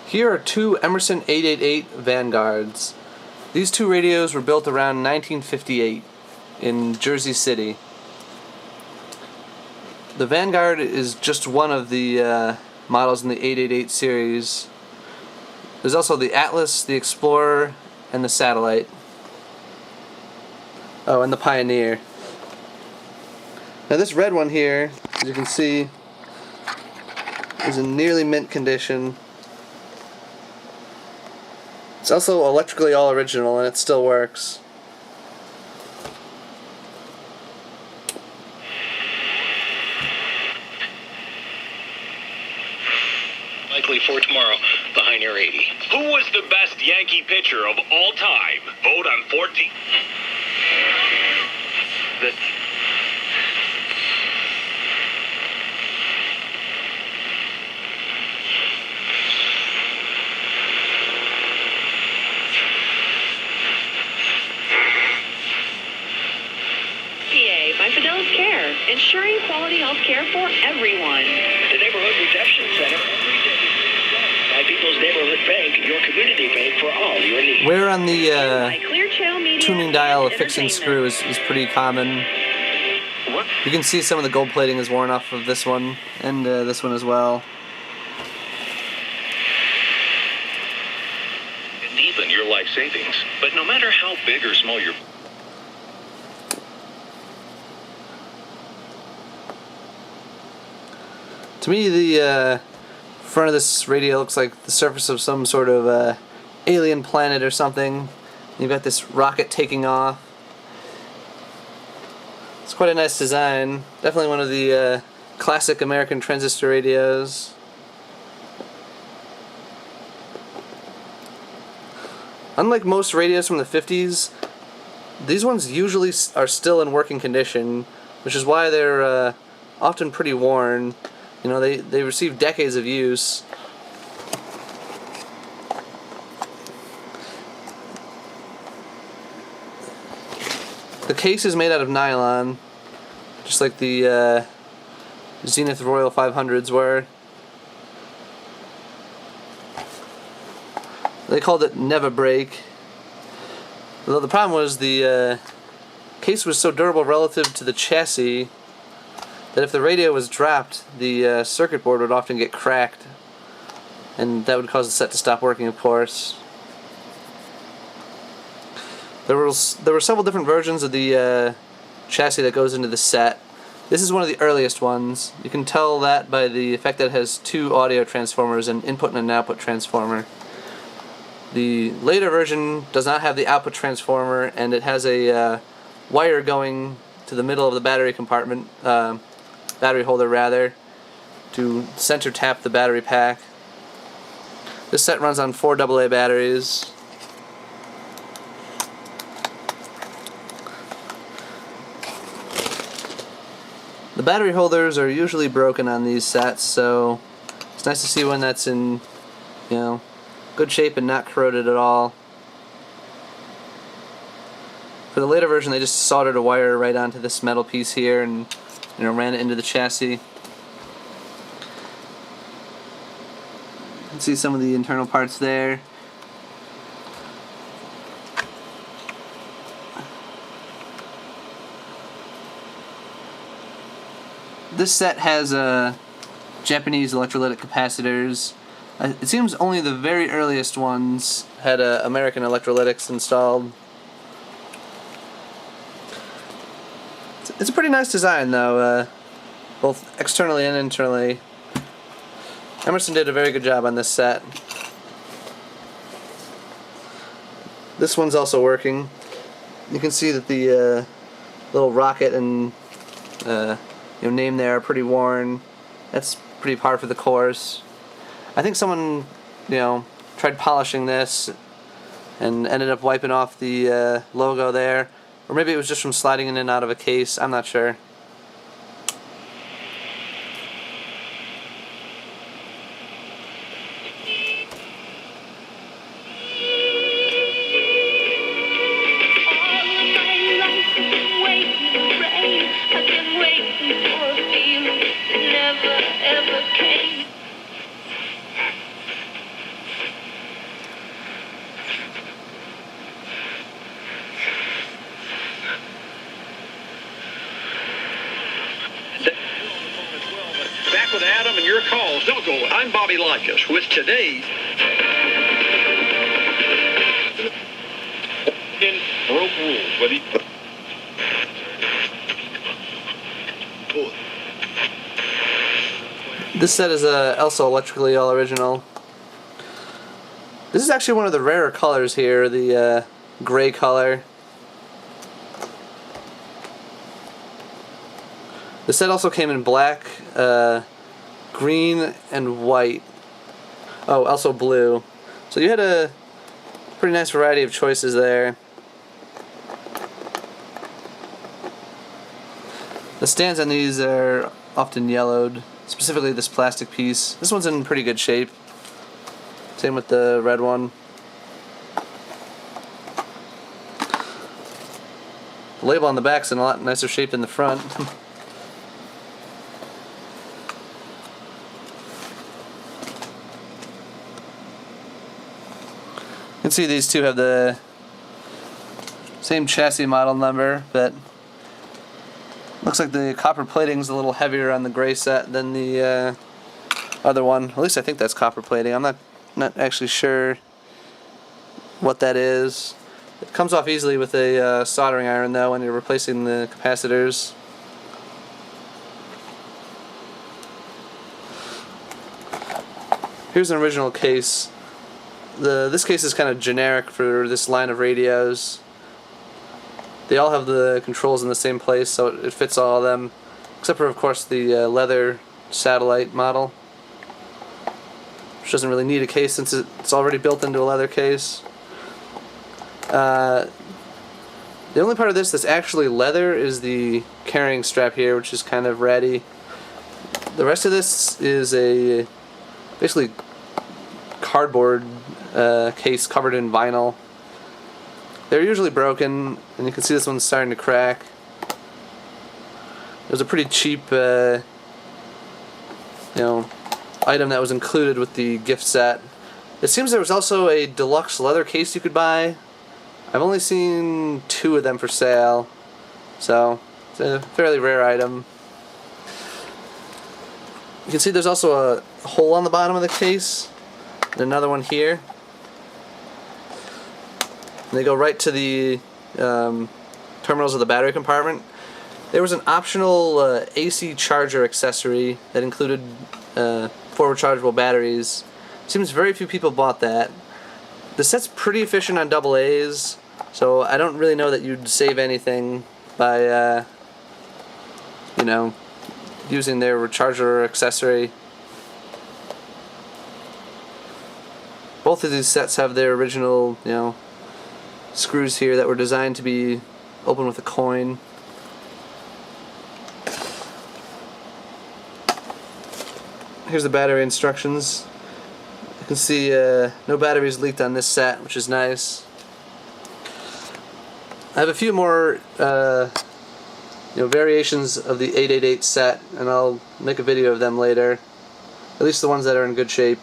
Here are two Emerson 888 Vanguards. These two radios were built around 1958 in Jersey City. The Vanguard is just one of the models in the 888 series. There's also the Atlas, the Explorer, and the Satellite. Oh, and the Pioneer. Now this red one here, as you can see, is in nearly mint condition. It's also electrically all original and it still works. Likely for tomorrow, the high near 80. Who was the best Yankee pitcher of all time? Vote on 14. By Fidel's Care, ensuring quality health care for everyone. The Neighborhood Redemption Center every day. By People's Neighborhood Bank, your community bank for all your needs. Wear on the tuning dial of fixing screw is pretty common. What? You can see some of the gold plating is worn off of this one, and this one as well. Deepen your life savings, but no matter how big or small your... To me, the front of this radio looks like the surface of some sort of alien planet or something. You've got this rocket taking off. It's quite a nice design. Definitely one of the classic American transistor radios. Unlike most radios from the 50s, these ones usually are still in working condition, which is why they're often pretty worn. You know, they receive decades of use. The case is made out of nylon, just like the Zenith Royal 500s were. They called it Never Break. Although the problem was the case was so durable relative to the chassis that if the radio was dropped, the circuit board would often get cracked, and that would cause the set to stop working, of course. There were several different versions of the chassis that goes into the set. This is one of the earliest ones. You can tell that by the fact that it has two audio transformers, an input and an output transformer. The later version does not have the output transformer, and it has a wire going to the middle of the battery compartment, battery holder rather, to center tap the battery pack. This set runs on 4 AA batteries. The battery holders are usually broken on these sets, so it's nice to see one that's in, good shape and not corroded at all. For the later version, they just soldered a wire right onto this metal piece here and ran it into the chassis. You can see some of the internal parts there. This set has Japanese electrolytic capacitors. It seems only the very earliest ones had American electrolytics installed. It's a pretty nice design, though, both externally and internally. Emerson did a very good job on this set. This one's also working. You can see that the little rocket and name there are pretty worn. That's pretty par for the course. I think someone, tried polishing this and ended up wiping off the logo there. Or maybe it was just from sliding in and out of a case. I'm not sure. and your calls. Dogo, I'm Bobby Likas with today's Rope rules. Whether This set is also electrically all original. This is actually one of the rarer colors here, the gray color. The set also came in black, green, and white. Oh, also blue. So you had a pretty nice variety of choices there. The stands on these are often yellowed, specifically this plastic piece. This one's in pretty good shape. Same with the red one. The label on the back's in a lot nicer shape than the front. You can see these two have the same chassis model number, but looks like the copper plating's a little heavier on the gray set than the other one. At least I think that's copper plating. I'm not actually sure what that is. It comes off easily with a soldering iron though when you're replacing the capacitors. Here's an original case. This case is kind of generic for this line of radios. They all have the controls in the same place, so it fits all of them, except for, of course, the leather satellite model, which doesn't really need a case since it's already built into a leather case. The only part of this that's actually leather is the carrying strap here, which is kind of ratty. The rest of this is a basically cardboard case covered in vinyl. They're usually broken, and you can see this one's starting to crack. It was a pretty cheap, item that was included with the gift set. It seems there was also a deluxe leather case you could buy. I've only seen 2 of them for sale, so it's a fairly rare item. You can see there's also a hole on the bottom of the case, and another one here. And they go right to the terminals of the battery compartment. There was an optional AC charger accessory that included 4 rechargeable batteries. Seems very few people bought that. The set's pretty efficient on AA's, so I don't really know that you'd save anything by using their recharger accessory. Both of these sets have their original, screws here that were designed to be open with a coin. Here's the battery instructions. You can see no batteries leaked on this set, which is nice. I have a few more variations of the 888 set, and I'll make a video of them later. At least the ones that are in good shape.